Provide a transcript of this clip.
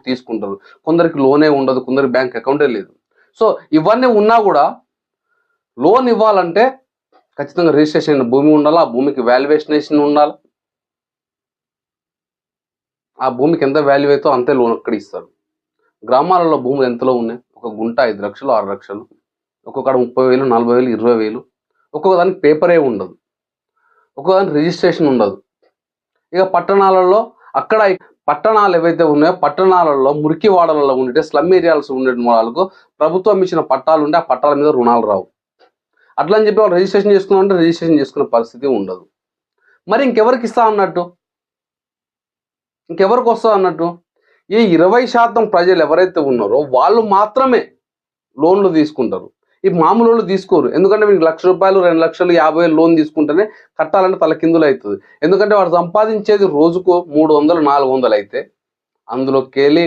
తీసుకుంటారు. కొందరికి లోనే ఉండదు, కొందరికి బ్యాంక్ అకౌంటే లేదు. సో ఇవన్నీ ఉన్నా కూడా లోన్ ఇవ్వాలంటే ఖచ్చితంగా రిజిస్ట్రేషన్ అయిన భూమి ఉండాలి, ఆ భూమికి వాల్యుయేషన్ ఉండాలి. ఆ భూమికి ఎంత వాల్యూ అయితే అంతే లోన్ అక్కడ ఇస్తారు. గ్రామాలలో భూములు ఎంతలో ఉన్నాయి? ఒక గుంట 5 లక్షలు 6 లక్షలు, ఒక్కొక్కడ 30,000 40,000 20,000. ఒక్కొక్క దానికి పేపరే ఉండదు, ఒక్కొక్క దానికి రిజిస్ట్రేషన్ ఉండదు. ఇక పట్టణాలలో అక్కడ పట్టణాలు ఏవైతే ఉన్నాయో పట్టణాలలో మురికి వాడలలో ఉండే స్లమ్ ఏరియాస్ ఉండే వాళ్ళకు ప్రభుత్వం ఇచ్చిన పట్టాలు ఉంటే ఆ పట్టాల మీద రుణాలు రావు. అట్లా అని చెప్పి వాళ్ళు రిజిస్ట్రేషన్ చేసుకున్నామంటే రిజిస్ట్రేషన్ చేసుకునే పరిస్థితి ఉండదు. మరి ఇంకెవరికి ఇస్తా అన్నట్టు, ఇంకెవరికి వస్తా అన్నట్టు? ఈ 20% ప్రజలు ఎవరైతే ఉన్నారో వాళ్ళు మాత్రమే లోన్లు తీసుకుంటారు. ఈ మామూలు వాళ్ళు తీసుకోరు. ఎందుకంటే మీకు ₹1,00,000 2 లక్షలు 50,000 లోన్ తీసుకుంటేనే కట్టాలంటే తలకిందులు అవుతుంది. ఎందుకంటే వాడు సంపాదించేది రోజుకు 300 400 అయితే అందులోకెళ్ళి